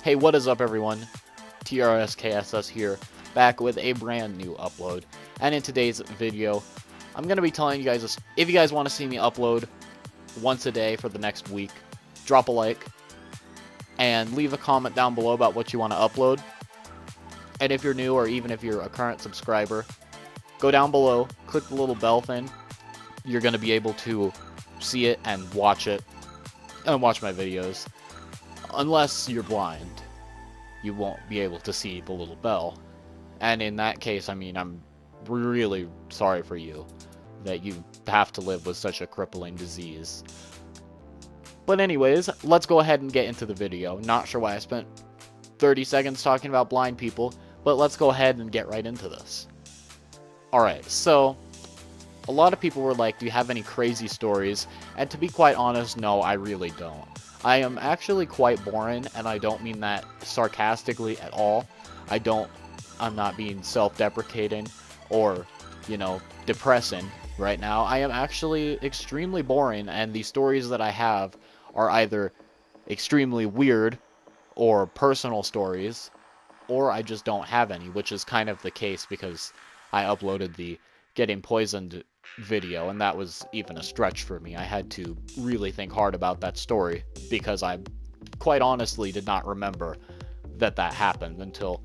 Hey, what is up everyone? Trskss here, back with a brand new upload. And in today's video, I'm going to be telling you guys, if you guys want to see me upload once a day for the next week, drop a like, and leave a comment down below about what you want to upload. And if you're new, or even if you're a current subscriber, go down below, click the little bell thing. You're going to be able to see it and watch my videos. Unless you're blind, you won't be able to see the little bell. And in that case, I mean, I'm really sorry for you that you have to live with such a crippling disease. But anyways, let's go ahead and get into the video. Not sure why I spent 30 seconds talking about blind people, but let's go ahead and get right into this. Alright, so a lot of people were like, do you have any crazy stories? And to be quite honest, no, I really don't. I am actually quite boring, and I don't mean that sarcastically at all. I'm not being self-deprecating or, depressing right now. I am actually extremely boring, and the stories that I have are either extremely weird or personal stories, or I just don't have any, which is kind of the case because I uploaded the getting poisoned video, and that was even a stretch for me. I had to really think hard about that story because I quite honestly did not remember that happened until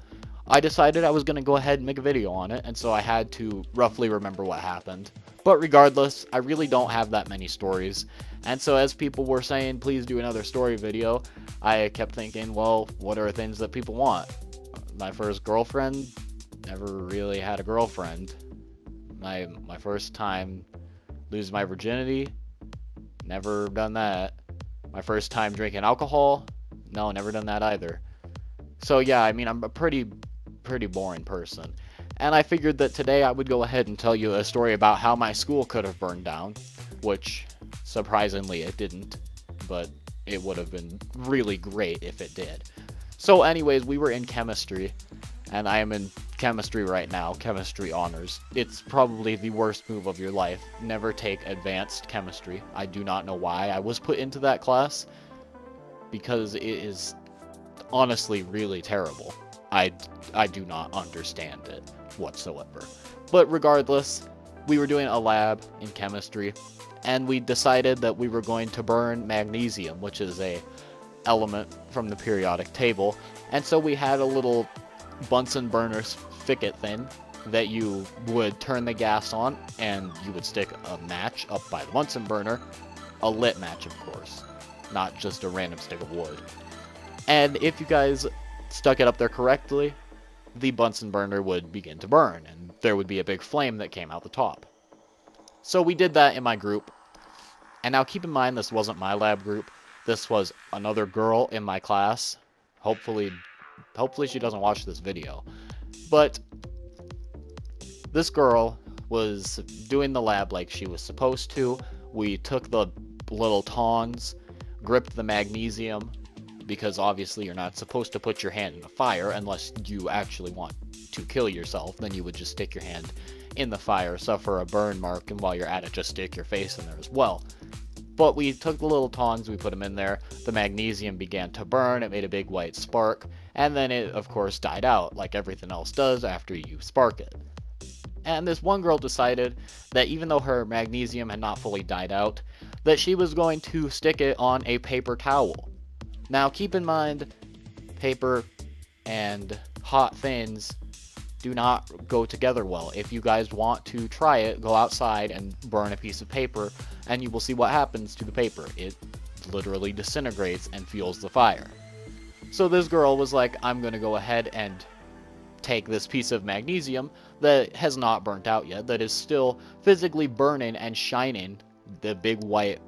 I decided I was going to go ahead and make a video on it, and so I had to roughly remember what happened. But regardless, I really don't have that many stories, and so as people were saying, please do another story video, I kept thinking, well, what are things that people want? My first girlfriend? Never really had a girlfriend. My first time losing my virginity, never done that. My first time drinking alcohol, no, never done that either. So yeah, I mean, I'm a pretty boring person. And I figured that today I would go ahead and tell you a story about how my school could have burned down, which surprisingly it didn't, but it would have been really great if it did. So anyways, we were in chemistry, and I am in chemistry right now, chemistry honors. It's probably the worst move of your life. Never take advanced chemistry. I do not know why I was put into that class, because it is honestly really terrible. I do not understand it whatsoever. But regardless, we were doing a lab in chemistry, and we decided that we were going to burn magnesium, which is a element from the periodic table. And so we had a little Bunsen burner spigot thing that you would turn the gas on, and you would stick a match up by the Bunsen burner, a lit match of course, not just a random stick of wood. And if you guys stuck it up there correctly, the Bunsen burner would begin to burn, and there would be a big flame that came out the top. So we did that in my group, and now keep in mind this wasn't my lab group, this was another girl in my class. Hopefully she doesn't watch this video. But this girl was doing the lab like she was supposed to. We took the little tongs, gripped the magnesium, because obviously you're not supposed to put your hand in the fire unless you actually want to kill yourself. Then you would just stick your hand in the fire, suffer a burn mark, and while you're at it, just stick your face in there as well. But we took the little tongs, we put them in there, the magnesium began to burn, it made a big white spark, and then it, of course, died out, like everything else does after you spark it. And this one girl decided that even though her magnesium had not fully died out, that she was going to stick it on a paper towel. Now, keep in mind, paper and hot things do not go together well. If you guys want to try it, go outside and burn a piece of paper, and you will see what happens to the paper. It literally disintegrates and fuels the fire. So this girl was like, I'm going to go ahead and take this piece of magnesium that has not burnt out yet, that is still physically burning and shining the big white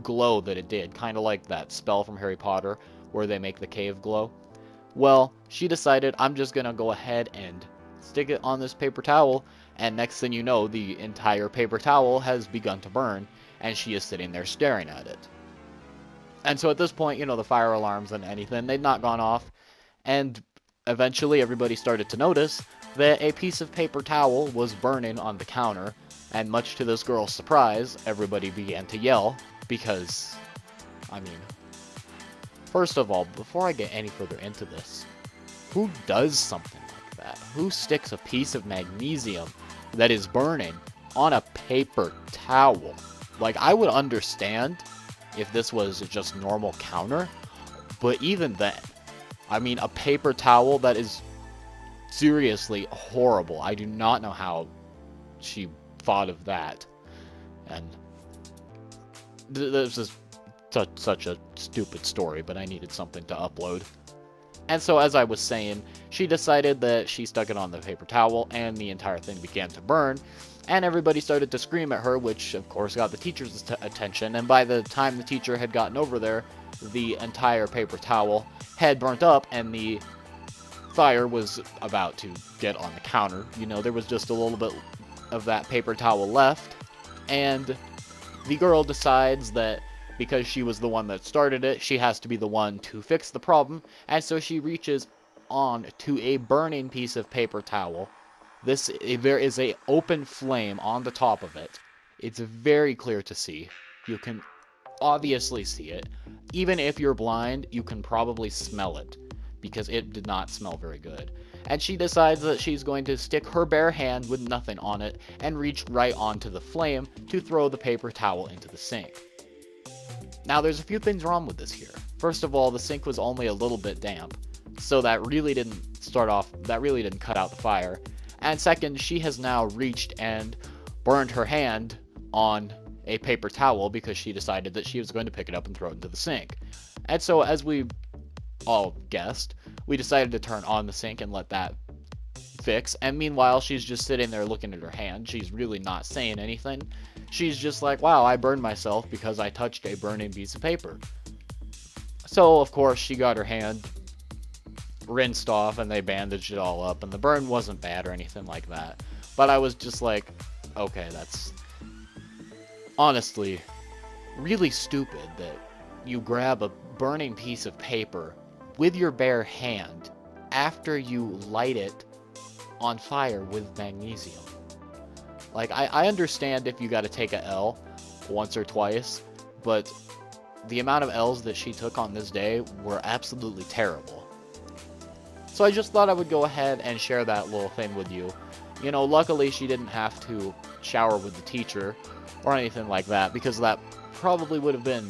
glow that it did, kind of like that spell from Harry Potter where they make the cave glow. Well, she decided, I'm just going to go ahead and stick it on this paper towel, and next thing you know, the entire paper towel has begun to burn, and she is sitting there staring at it. And so at this point, the fire alarms and anything, they'd not gone off, and eventually everybody started to notice that a piece of paper towel was burning on the counter, and much to this girl's surprise, everybody began to yell, because, I mean, First of all, before I get any further into this, who does something like that? Who sticks a piece of magnesium that is burning on a paper towel? Like, I would understand if this was just normal counter, but even then, I mean, a paper towel, that is seriously horrible. I do not know how she thought of that. And this is such a stupid story, but I needed something to upload. And so, as I was saying, she decided that she stuck it on the paper towel, and the entire thing began to burn. And everybody started to scream at her, which of course got the teacher's attention. And by the time the teacher had gotten over there, the entire paper towel had burnt up, and the fire was about to get on the counter. You know, there was just a little bit of that paper towel left, and the girl decides that because she was the one that started it, she has to be the one to fix the problem, and so she reaches on to a burning piece of paper towel. There is a open flame on the top of it. It's very clear to see. You can obviously see it. Even if you're blind, you can probably smell it, because it did not smell very good. And she decides that she's going to stick her bare hand with nothing on it and reach right onto the flame to throw the paper towel into the sink. Now, there's a few things wrong with this here. First of all, the sink was only a little bit damp, so that really didn't cut out the fire. And second, she has now reached and burned her hand on a paper towel because she decided that she was going to pick it up and throw it into the sink. And so, as we all guessed, we decided to turn on the sink and let that fix. And meanwhile, she's just sitting there looking at her hand. She's really not saying anything. She's just like, wow, I burned myself because I touched a burning piece of paper. So, of course, she got her hand rinsed off and they bandaged it all up, and the burn wasn't bad or anything like that. But I was just like, okay, that's honestly really stupid that you grab a burning piece of paper with your bare hand after you light it on fire with magnesium. Like, I understand if you gotta take a L once or twice, but the amount of L's that she took on this day were absolutely terrible. So I just thought I would go ahead and share that little thing with you. You know, luckily she didn't have to shower with the teacher or anything like that, because that probably would have been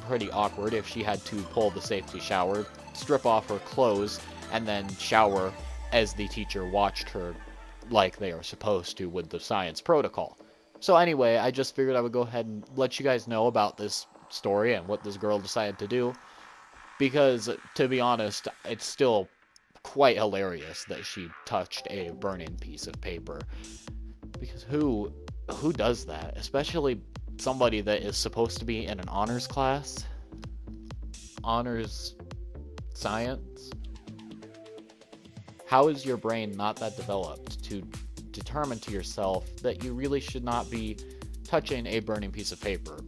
pretty awkward if she had to pull the safety shower, strip off her clothes, and then shower as the teacher watched her like they are supposed to with the science protocol. So anyway, I just figured I would go ahead and let you guys know about this story and what this girl decided to do, because, to be honest, it's still quite hilarious that she touched a burning piece of paper. Because who does that? Especially somebody that is supposed to be in an honors class? Honors science? How is your brain not that developed to determine to yourself that you really should not be touching a burning piece of paper?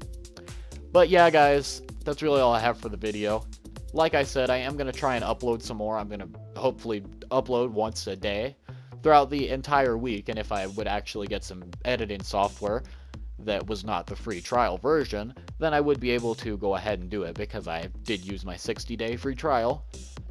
But yeah, guys, that's really all I have for the video. Like I said, I am going to try and upload some more. I'm going to hopefully upload once a day throughout the entire week, and if I would actually get some editing software that was not the free trial version, then I would be able to go ahead and do it, because I did use my 60-day free trial,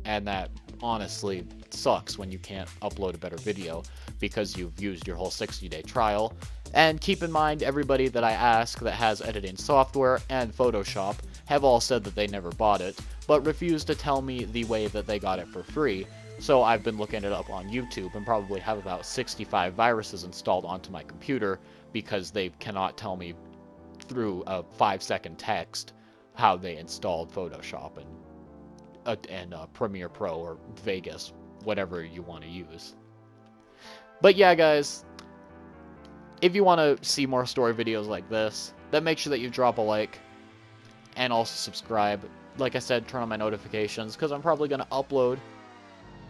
and that honestly sucks when you can't upload a better video because you've used your whole 60-day trial. And keep in mind, everybody that I ask that has editing software and Photoshop have all said that they never bought it, but refuse to tell me the way that they got it for free. So I've been looking it up on YouTube and probably have about 65 viruses installed onto my computer, because they cannot tell me through a 5-second text how they installed Photoshop and Premiere Pro or Vegas, whatever you want to use. But yeah, guys, if you want to see more story videos like this, then make sure that you drop a like and also subscribe. Like I said, turn on my notifications, because I'm probably going to upload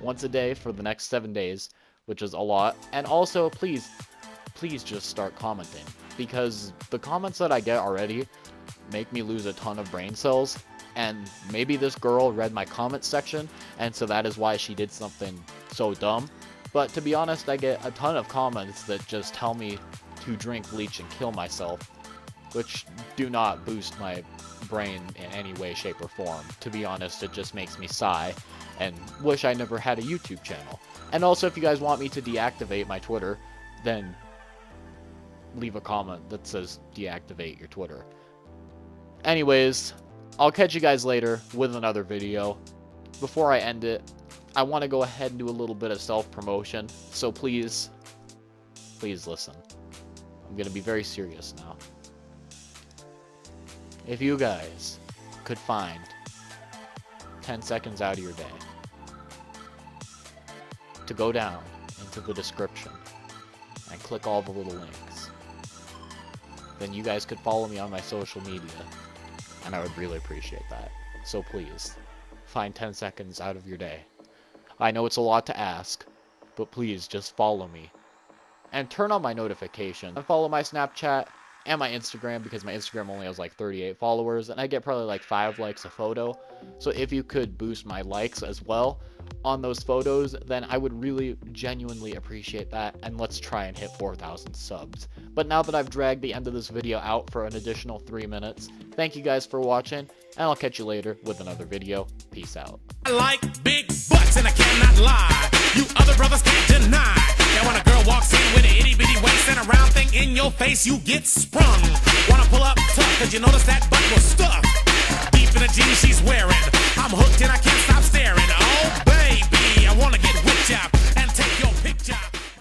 once a day for the next 7 days, which is a lot. And also, please just start commenting, because the comments that I get already make me lose a ton of brain cells. And maybe this girl read my comment section, and so that is why she did something so dumb. But to be honest, I get a ton of comments that just tell me to drink bleach and kill myself. which do not boost my brain in any way, shape, or form. To be honest, it just makes me sigh and wish I never had a YouTube channel. And also, if you guys want me to deactivate my Twitter, then leave a comment that says deactivate your Twitter. Anyways, I'll catch you guys later with another video. Before I end it, I want to go ahead and do a little bit of self-promotion, so please listen. I'm going to be very serious now. If you guys could find 10 seconds out of your day to go down into the description and click all the little links, then you guys could follow me on my social media, and I would really appreciate that. So please, find 10 seconds out of your day. I know it's a lot to ask, but please just follow me. And turn on my notifications. And follow my Snapchat and my Instagram, because my Instagram only has like 38 followers, and I get probably like 5 likes a photo. So if you could boost my likes as well on those photos, then I would really genuinely appreciate that, and let's try and hit 4,000 subs. But now that I've dragged the end of this video out for an additional 3 minutes, thank you guys for watching, and I'll catch you later with another video. Peace out. I like big butts and I cannot lie. You other brothers can't deny. Now when a girl walks in with an itty bitty waist and a round thing in your face, you get sprung. Wanna pull up tough, cause you notice that butt was stuffed deep in the jeans she's wearing. I'm hooked and I can't stop staring. Oh baby, I wanna get whipped up and take your picture.